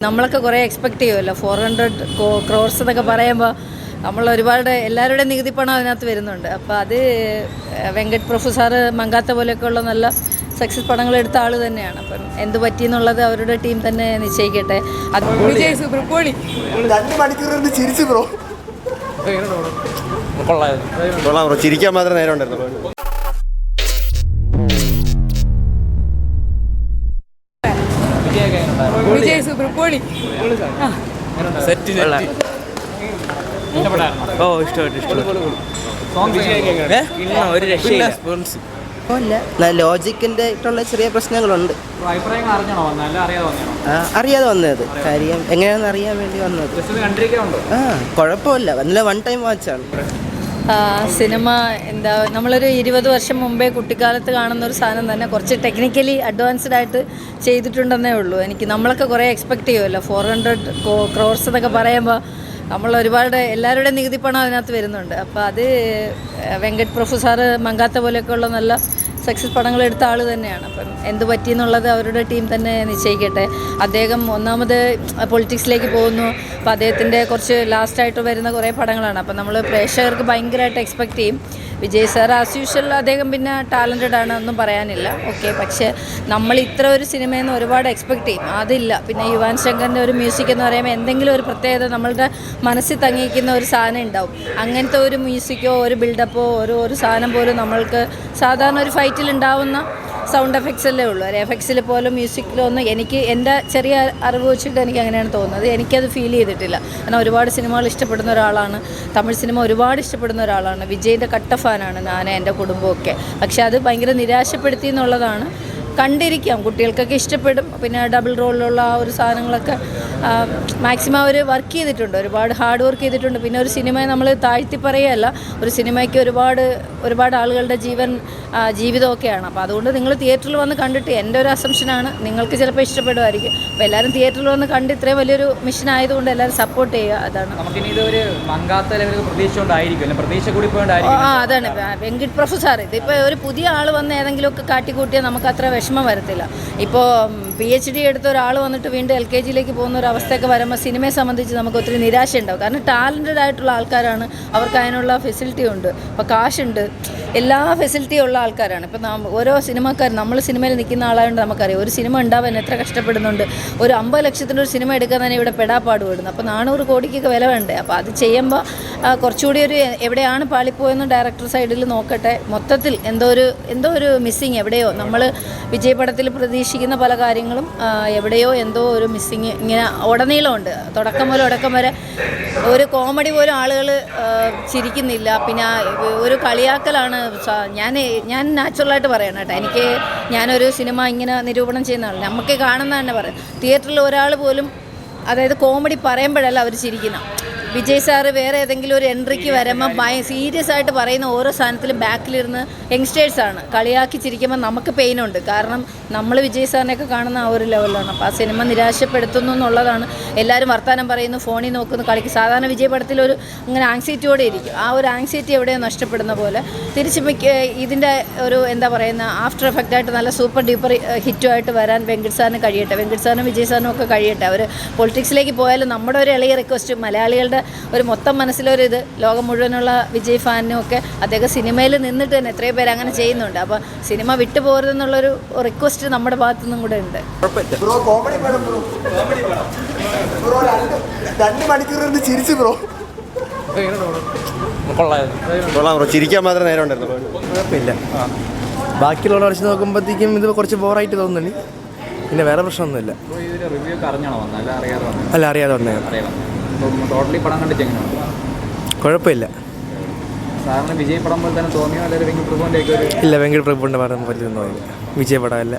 നമ്മളൊക്കെ കുറേ എക്സ്പെക്റ്റ് ചെയ്യുമല്ലോ 400 ക്രോർസ് എന്നൊക്കെ പറയുമ്പോൾ നമ്മൾ ഒരുപാട് എല്ലാവരുടെയും നികുതി പണം അതിനകത്ത് വരുന്നുണ്ട്. അപ്പോൾ അത് വെങ്കട് പ്രഭു സാറ് മങ്കാത്ത പോലെയൊക്കെയുള്ള നല്ല സക്സസ് പടങ്ങൾ എടുത്ത ആൾ തന്നെയാണ്. അപ്പം എന്ത് പറ്റിയെന്നുള്ളത് അവരുടെ ടീം തന്നെ നിശ്ചയിക്കട്ടെ. അത് ചിരിക്കാൻ മാത്രമേ നേരം ഉണ്ടായിരുന്നു. ലോജിക്കിൻ്റെ ആയിട്ടുള്ള ചെറിയ പ്രശ്നങ്ങളുണ്ട്. അറിയാതെ വന്നത് കാര്യം എങ്ങനെയാണെന്ന് അറിയാൻ വേണ്ടി വന്നത്. കുഴപ്പമില്ല, നല്ല വൺ ടൈം വാച്ചാണ്. സിനിമ എന്താ, നമ്മളൊരു 20 വർഷം മുമ്പേ കുട്ടിക്കാലത്ത് കാണുന്ന ഒരു സാധനം തന്നെ കുറച്ച് ടെക്നിക്കലി അഡ്വാൻസ്ഡ് ആയിട്ട് ചെയ്തിട്ടുണ്ടെന്നേ ഉള്ളൂ. നമ്മളൊക്കെ കുറേ എക്സ്പെക്റ്റ് ചെയ്യുമല്ലോ 400 ക്രോർസ് എന്നൊക്കെ പറയുമ്പോൾ നമ്മൾ ഒരുപാട് എല്ലാവരുടെയും നികുതി പണം അതിനകത്ത് വരുന്നുണ്ട്. അപ്പോൾ അത് വെങ്കട് പ്രഭു സാറ് മങ്കാത്ത പോലെയൊക്കെയുള്ള നല്ല സക്സസ് പടങ്ങൾ എടുത്ത ആൾ തന്നെയാണ്. അപ്പം എന്ത് പറ്റിയെന്നുള്ളത് അവരുടെ ടീം തന്നെ നിശ്ചയിക്കട്ടെ. അദ്ദേഹം ഒന്നാമത് പൊളിറ്റിക്സിലേക്ക് പോകുന്നു. അപ്പോൾ അദ്ദേഹത്തിൻ്റെ കുറച്ച് ലാസ്റ്റായിട്ട് വരുന്ന കുറേ പടങ്ങളാണ്. അപ്പം നമ്മൾ പ്രേക്ഷകർക്ക് ഭയങ്കരമായിട്ട് എക്സ്പെക്റ്റ് ചെയ്യും. വിജയ് സാർ ആസ് യൂഷ്വൽ അദ്ദേഹം പിന്നെ ടാലൻറ്റഡ് ആണ്, ഒന്നും പറയാനില്ല. ഓക്കെ, പക്ഷേ നമ്മൾ ഇത്ര ഒരു സിനിമയിൽ നിന്ന് ഒരുപാട് എക്സ്പെക്റ്റ് ചെയ്യും, അതില്ല. പിന്നെ യുവാൻ ശങ്കറിൻ്റെ ഒരു മ്യൂസിക് എന്ന് പറയുമ്പോൾ എന്തെങ്കിലും ഒരു പ്രത്യേകത നമ്മളുടെ മനസ്സിൽ തങ്ങിയിരിക്കുന്ന ഒരു സാധനം ഉണ്ടാവും. അങ്ങനത്തെ ഒരു മ്യൂസിക്കോ ഒരു ബിൽഡപ്പോ ഒരു സാധനം പോലും നമ്മൾക്ക് സാധാരണ ഒരു ഫൈറ്റിൽ ഉണ്ടാവുന്ന സൗണ്ട് എഫക്ട്സ് അല്ലേ ഉള്ളൂ. ഒരു എഫക്ട്സിൽ പോലും മ്യൂസിക്കിലൊന്നും എനിക്ക് എൻ്റെ ചെറിയ അറിവ് വെച്ചിട്ട് എനിക്ക് അങ്ങനെയാണ് തോന്നുന്നത്. എനിക്കത് ഫീൽ ചെയ്തിട്ടില്ല. കാരണം ഒരുപാട് സിനിമകൾ ഇഷ്ടപ്പെടുന്ന ഒരാളാണ്, തമിഴ് സിനിമ ഒരുപാട് ഇഷ്ടപ്പെടുന്ന ഒരാളാണ്. വിജയിൻ്റെ കട്ട ഫാനാണ് ഞാൻ, എൻ്റെ കുടുംബമൊക്കെ. പക്ഷേ അത് ഭയങ്കര നിരാശപ്പെടുത്തി എന്നുള്ളതാണ്. കണ്ടിരിക്കാം, കുട്ടികൾക്കൊക്കെ ഇഷ്ടപ്പെടും. പിന്നെ ഡബിൾ റോളിലുള്ള ആ ഒരു സാധനങ്ങളൊക്കെ മാക്സിമം അവർ വർക്ക് ചെയ്തിട്ടുണ്ട്, ഒരുപാട് ഹാർഡ് വർക്ക് ചെയ്തിട്ടുണ്ട്. പിന്നെ ഒരു സിനിമയെ നമ്മൾ താഴ്ത്തി പറയുകയല്ല, ഒരു സിനിമയ്ക്ക് ഒരുപാട് ആളുകളുടെ ജീവിതമൊക്കെയാണ്. അപ്പോൾ അതുകൊണ്ട് നിങ്ങൾ തിയേറ്ററിൽ വന്ന് കണ്ടിട്ട്, എൻ്റെ ഒരു അസംഷനാണ്, നിങ്ങൾക്ക് ചിലപ്പോൾ ഇഷ്ടപ്പെടുമായിരിക്കും. അപ്പോൾ എല്ലാവരും തിയേറ്ററിൽ വന്ന് കണ്ട് ഇത്രയും വലിയൊരു മിഷൻ ആയതുകൊണ്ട് എല്ലാവരും സപ്പോർട്ട് ചെയ്യുക. അതാണ് അതാണ് വെങ്കട് പ്രഭു സാർ. ഇതിപ്പോൾ ഒരു പുതിയ ആൾ വന്ന് ഏതെങ്കിലുമൊക്കെ കാട്ടിക്കൂട്ടിയാൽ നമുക്ക് അത്ര വിഷമം വരത്തില്ല. ഇപ്പോൾ PhD എടുത്ത ഒരാൾ വന്നിട്ട് വീണ്ടും LKGയിലേക്ക് പോകുന്ന ഒരു അവസ്ഥയൊക്കെ വരുമ്പോൾ സിനിമയെ സംബന്ധിച്ച് നമുക്ക് ഒത്തിരി നിരാശ ഉണ്ടാവും. കാരണം ടാലൻറ്റഡ് ആയിട്ടുള്ള ആൾക്കാരാണ്, അവർക്ക് അതിനുള്ള ഫെസിലിറ്റി ഉണ്ട്, അപ്പോൾ കാശുണ്ട്, എല്ലാ ഫെസിലിറ്റിയും ഉള്ള ആൾക്കാരാണ്. ഇപ്പം ഓരോ സിനിമക്കാരും, നമ്മൾ സിനിമയിൽ നിൽക്കുന്ന ആളായതുകൊണ്ട് നമുക്കറിയാം ഒരു സിനിമ ഉണ്ടാവാൻ എത്ര കഷ്ടപ്പെടുന്നുണ്ട്. ഒരു 50 ലക്ഷത്തിൻ്റെ ഒരു സിനിമ എടുക്കാൻ തന്നെ ഇവിടെ പെടാപ്പാട് വിടുന്നു. അപ്പോൾ 400 കോടിക്കൊക്കെ വില വേണ്ടേ. അപ്പോൾ അത് ചെയ്യുമ്പോൾ കുറച്ചുകൂടി ഒരു എവിടെയാണ് പാളിപ്പോയെന്ന് ഡയറക്ടർ സൈഡിൽ നോക്കട്ടെ. മൊത്തത്തിൽ എന്തോ ഒരു മിസ്സിങ് എവിടെയോ, നമ്മൾ വിജയ് പടത്തിൽ പ്രതീക്ഷിക്കുന്ന പല കാര്യങ്ങളും എവിടെയോ എന്തോ ഒരു മിസ്സിങ് ഇങ്ങനെ ഉടനീളമുണ്ട്. തുടക്കം മുതൽ ഒടക്കം വരെ ഒരു കോമഡി പോലും ആളുകൾ ചിരിക്കുന്നില്ല. പിന്നെ ഒരു കളിയാക്കലാണ്. ഞാൻ നാച്ചുറലായിട്ട് പറയണം കേട്ടോ, ഞാനൊരു സിനിമ ഇങ്ങനെ നിരൂപണം ചെയ്യുന്ന ആൾ, നമുക്ക് കാണുന്ന തന്നെ പറയാം. തിയേറ്ററിൽ ഒരാൾ പോലും അതായത് കോമഡി പറയുമ്പോഴല്ല അവർ ചിരിക്കുന്ന. വിജയ് സാറ് വേറെ ഏതെങ്കിലും ഒരു എൻട്രിക്ക് വരുമ്പോൾ സീരിയസ് ആയിട്ട് പറയുന്ന ഓരോ സാധനത്തിലും ബാക്കിലിരുന്ന് യങ്സ്റ്റേഴ്സാണ് കളിയാക്കി ചിരിക്കുമ്പോൾ നമുക്ക് പെയിനുണ്ട്. കാരണം നമ്മൾ വിജയ് സാറിനെയൊക്കെ കാണുന്ന ആ ഒരു ലെവലിലാണ്. അപ്പോൾ ആ സിനിമ നിരാശപ്പെടുത്തുന്നു എന്നുള്ളതാണ്. എല്ലാവരും വർത്തമാനം പറയുന്നു, ഫോണിൽ നോക്കുന്നു, കളിക്കും. സാധാരണ വിജയ് പടത്തിൽ അങ്ങനെ ആങ്സൈറ്റിയോടെ ഇരിക്കും. ആ ഒരു ആങ്സൈറ്റി എവിടെയോ നഷ്ടപ്പെടുന്ന പോലെ തിരിച്ച് ഇതിൻ്റെ ഒരു എന്താ പറയുന്ന ആഫ്റ്റർ എഫക്റ്റായിട്ട് നല്ല സൂപ്പർ ഡ്യൂപ്പർ ഹിറ്റുമായിട്ട് വരാൻ വെങ്കട് സാറിന് കഴിയട്ടെ. വെങ്കട് സാറിനും വിജയ് സാറിനും ഒക്കെ കഴിയട്ടെ. അവർ പൊളിറ്റിക്സിലേക്ക് പോയാലും നമ്മുടെ ഒരു ഇളയ റിക്വസ്റ്റ്, മലയാളികളുടെ ഒരു മൊത്തം മനസ്സിലൊരിത്, ലോകം മുഴുവനുള്ള വിജയ് ഫാനിനും ഒക്കെ അദ്ദേഹം സിനിമയിൽ നിന്നിട്ട് തന്നെ എത്രയോ പേര് അങ്ങനെ ചെയ്യുന്നുണ്ട്. അപ്പോൾ സിനിമ വിട്ടു പോകരുതെന്നുള്ളൊരു റിക്വസ്റ്റ് നമ്മുടെ ഭാഗത്തു നിന്നും കൂടെ ഉണ്ട്. ചിരിക്കാൻ മാത്രമേ നേരം ഉണ്ടായിരുന്നു. കുഴപ്പമില്ല. ബാക്കിയുള്ള വെച്ച് നോക്കുമ്പോഴത്തേക്കും ഇത് കുറച്ച് ബോറായിട്ട് തോന്നുന്നുണ്ട്. പിന്നെ വേറെ പ്രശ്നമൊന്നുമില്ല. അല്ല, അറിയാതെ വന്നേ. കുഴപ്പമില്ല. വിജയ് പടം പോലെ തന്നെ തോന്നിയോ? ഇല്ല, വെങ്കട് പ്രഭുവിൻ്റെ പടം പോലെ തോന്നി. വിജയ് പടമല്ല.